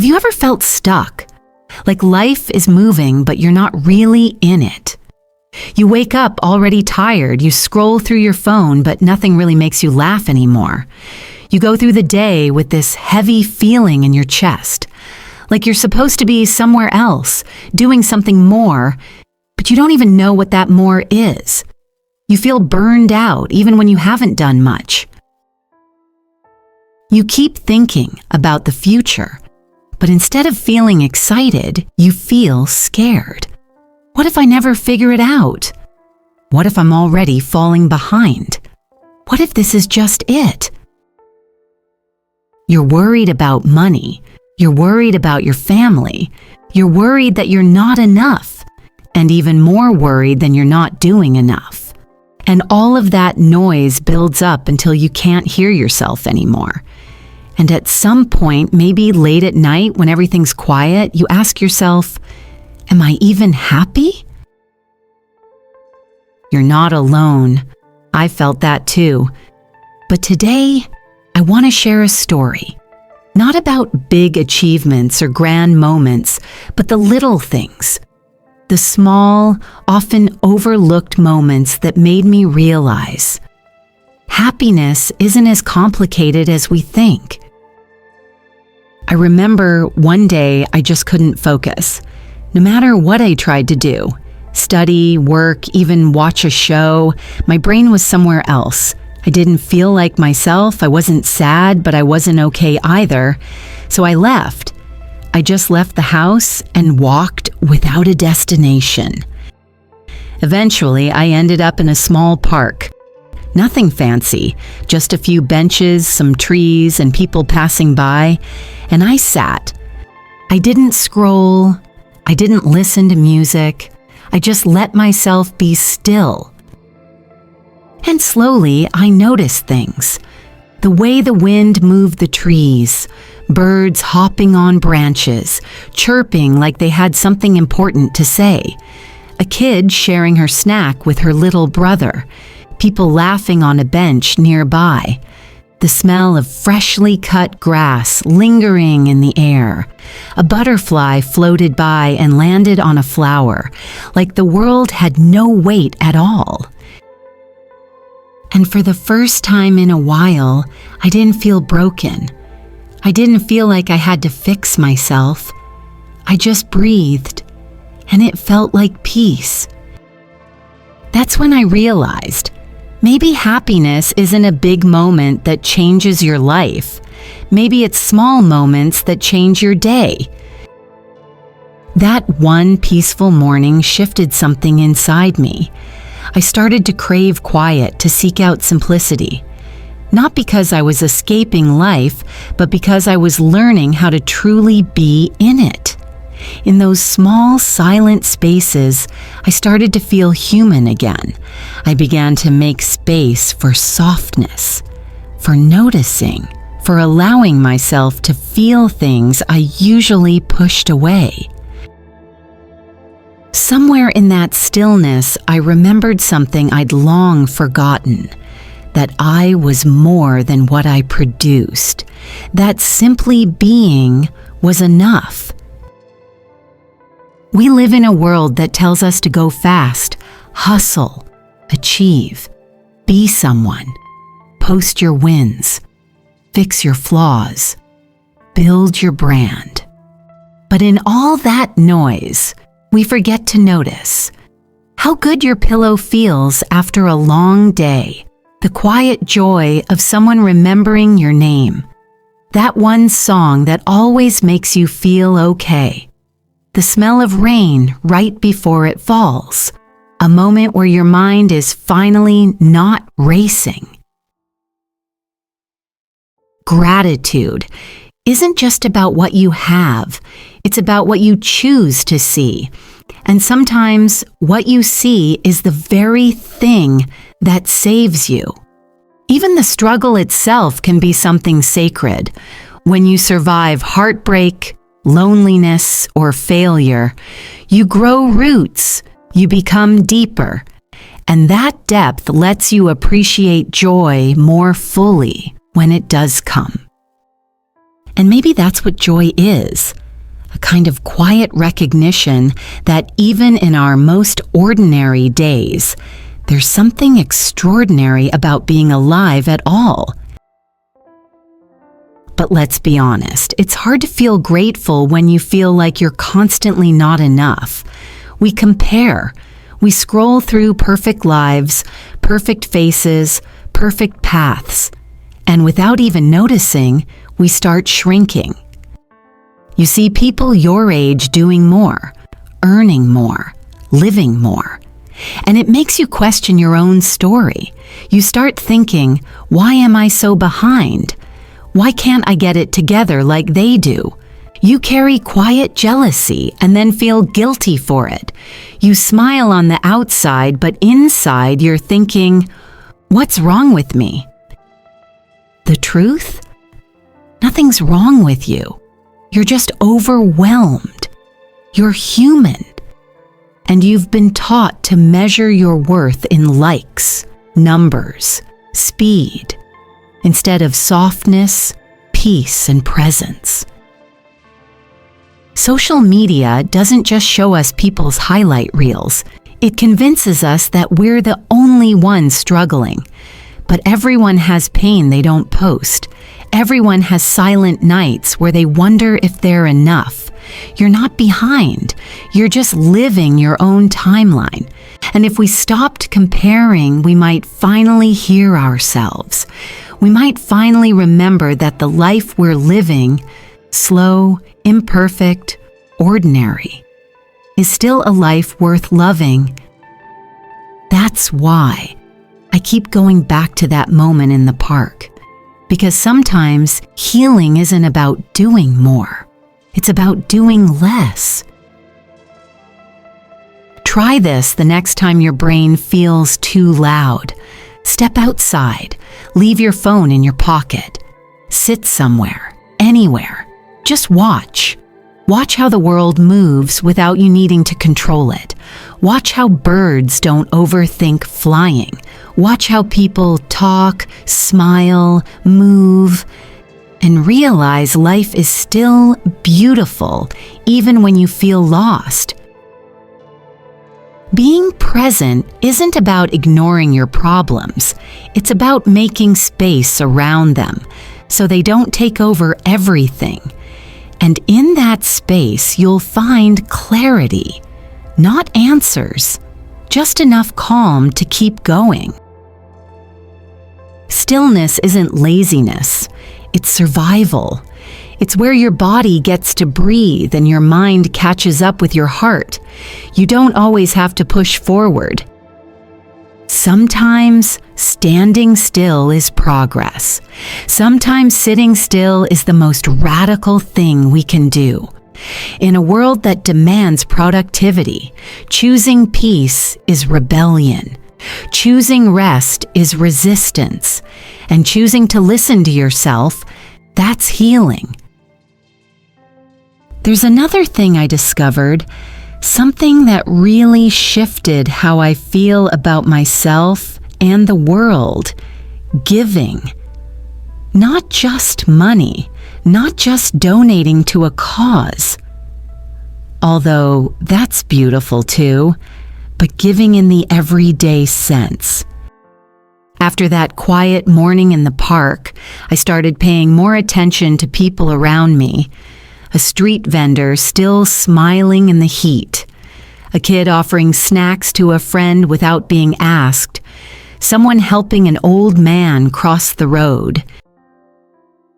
Have you ever felt stuck? Like life is moving, but you're not really in it. You wake up already tired, you scroll through your phone, but nothing really makes you laugh anymore. You go through the day with this heavy feeling in your chest, like you're supposed to be somewhere else, doing something more, but you don't even know what that more is. You feel burned out even when you haven't done much. You keep thinking about the future, but instead of feeling excited, you feel scared. What if I never figure it out? What if I'm already falling behind? What if this is just it? You're worried about money. You're worried about your family. You're worried that you're not enough, and even more worried than you're not doing enough. And all of that noise builds up until you can't hear yourself anymore. And at some point, maybe late at night when everything's quiet, you ask yourself, am I even happy? You're not alone. I felt that too. But today, I want to share a story. Not about big achievements or grand moments, but the little things. The small, often overlooked moments that made me realize happiness isn't as complicated as we think. I remember one day I just couldn't focus. No matter what I tried to do, study, work, even watch a show, my brain was somewhere else. I didn't feel like myself. I wasn't sad, but I wasn't okay either. So I left. I just left the house and walked without a destination. Eventually, I ended up in a small park. Nothing fancy, just a few benches, some trees, and people passing by, and I sat. I didn't scroll. I didn't listen to music. I just let myself be still. And slowly, I noticed things. The way the wind moved the trees, birds hopping on branches, chirping like they had something important to say, a kid sharing her snack with her little brother, people laughing on a bench nearby, the smell of freshly cut grass lingering in the air. A butterfly floated by and landed on a flower, like the world had no weight at all. And for the first time in a while, I didn't feel broken. I didn't feel like I had to fix myself. I just breathed, and it felt like peace. That's when I realized, maybe happiness isn't a big moment that changes your life. Maybe it's small moments that change your day. That one peaceful morning shifted something inside me. I started to crave quiet, to seek out simplicity. Not because I was escaping life, but because I was learning how to truly be in it. In those small, silent spaces, I started to feel human again. I began to make space for softness, for noticing, for allowing myself to feel things I usually pushed away. Somewhere in that stillness, I remembered something I'd long forgotten, that I was more than what I produced, that simply being was enough. We live in a world that tells us to go fast, hustle, achieve, be someone, post your wins, fix your flaws, build your brand. But in all that noise, we forget to notice how good your pillow feels after a long day, the quiet joy of someone remembering your name, that one song that always makes you feel okay, the smell of rain right before it falls, a moment where your mind is finally not racing. Gratitude isn't just about what you have, it's about what you choose to see. And sometimes what you see is the very thing that saves you. Even the struggle itself can be something sacred. When you survive heartbreak, loneliness, or failure, you grow roots, you become deeper, and that depth lets you appreciate joy more fully when it does come. And maybe that's what joy is, a kind of quiet recognition that even in our most ordinary days, there's something extraordinary about being alive at all. But let's be honest, it's hard to feel grateful when you feel like you're constantly not enough. We compare. We scroll through perfect lives, perfect faces, perfect paths, and without even noticing, we start shrinking. You see people your age doing more, earning more, living more, and it makes you question your own story. You start thinking, why am I so behind? Why can't I get it together like they do? You carry quiet jealousy and then feel guilty for it. You smile on the outside, but inside you're thinking, what's wrong with me? The truth? Nothing's wrong with you. You're just overwhelmed. You're human. And you've been taught to measure your worth in likes, numbers, speed, instead of softness, peace, and presence. Social media doesn't just show us people's highlight reels. It convinces us that we're the only ones struggling. But everyone has pain they don't post. Everyone has silent nights where they wonder if they're enough. You're not behind. You're just living your own timeline. And if we stopped comparing, we might finally hear ourselves. We might finally remember that the life we're living, slow, imperfect, ordinary, is still a life worth loving. That's why I keep going back to that moment in the park. Because sometimes healing isn't about doing more. It's about doing less. Try this the next time your brain feels too loud. Step outside. Leave your phone in your pocket. Sit somewhere, anywhere. Just watch. Watch how the world moves without you needing to control it. Watch how birds don't overthink flying. Watch how people talk, smile, move, and realize life is still beautiful even when you feel lost. Being present isn't about ignoring your problems. It's about making space around them so they don't take over everything. And in that space, you'll find clarity, not answers, just enough calm to keep going. Stillness isn't laziness, it's survival. It's where your body gets to breathe and your mind catches up with your heart. You don't always have to push forward. Sometimes standing still is progress. Sometimes sitting still is the most radical thing we can do. In a world that demands productivity, choosing peace is rebellion. Choosing rest is resistance. And choosing to listen to yourself, that's healing. There's another thing I discovered, something that really shifted how I feel about myself and the world. Giving. Not just money, not just donating to a cause. Although that's beautiful too, but giving in the everyday sense. After that quiet morning in the park, I started paying more attention to people around me. A street vendor still smiling in the heat. A kid offering snacks to a friend without being asked. Someone helping an old man cross the road.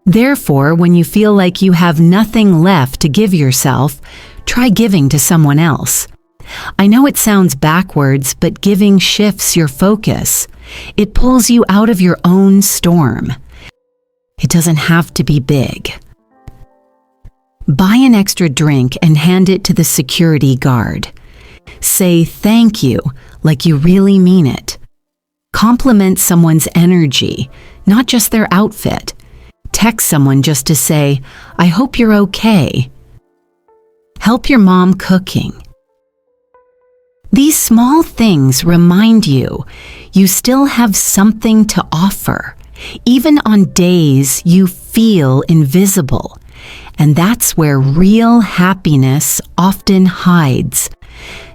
Therefore, when you feel like you have nothing left to give yourself, try giving to someone else. I know it sounds backwards, but giving shifts your focus. It pulls you out of your own storm. It doesn't have to be big. Buy an extra drink and hand it to the security guard. Say thank you like you really mean it. Compliment someone's energy, not just their outfit. Text someone just to say, I hope you're okay. Help your mom cooking. These small things remind you still have something to offer, even on days you feel invisible. And that's where real happiness often hides,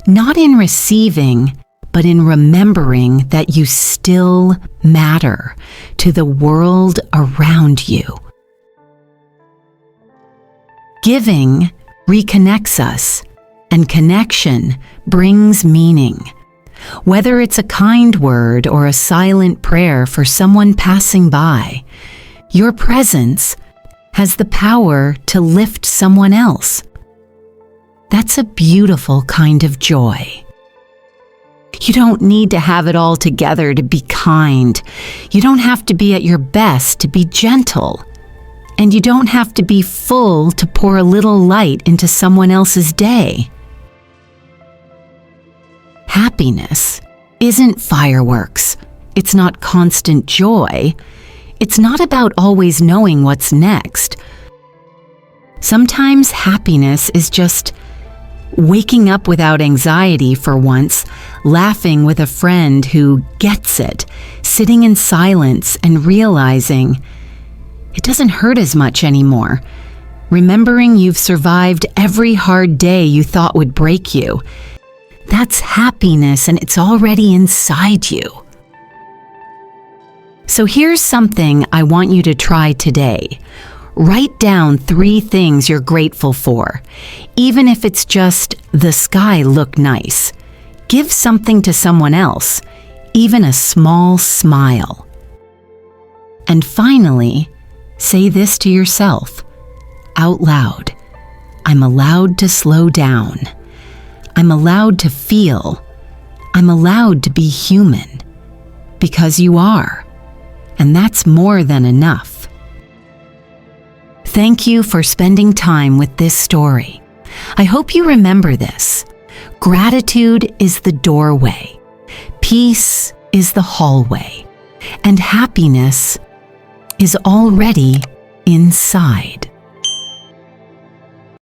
not in receiving, but in remembering that you still matter to the world around you. Giving reconnects us, and connection brings meaning. Whether it's a kind word or a silent prayer for someone passing by, your presence has the power to lift someone else. That's a beautiful kind of joy. You don't need to have it all together to be kind. You don't have to be at your best to be gentle. And you don't have to be full to pour a little light into someone else's day. Happiness isn't fireworks. It's not constant joy. It's not about always knowing what's next. Sometimes happiness is just waking up without anxiety for once, laughing with a friend who gets it, sitting in silence and realizing it doesn't hurt as much anymore. Remembering you've survived every hard day you thought would break you. That's happiness, and it's already inside you. So here's something I want you to try today. Write down 3 things you're grateful for, even if it's just the sky looked nice. Give something to someone else, even a small smile. And finally, say this to yourself, out loud. I'm allowed to slow down. I'm allowed to feel. I'm allowed to be human. Because you are. And that's more than enough. Thank you for spending time with this story. I hope you remember this. Gratitude is the doorway. Peace is the hallway. And happiness is already inside.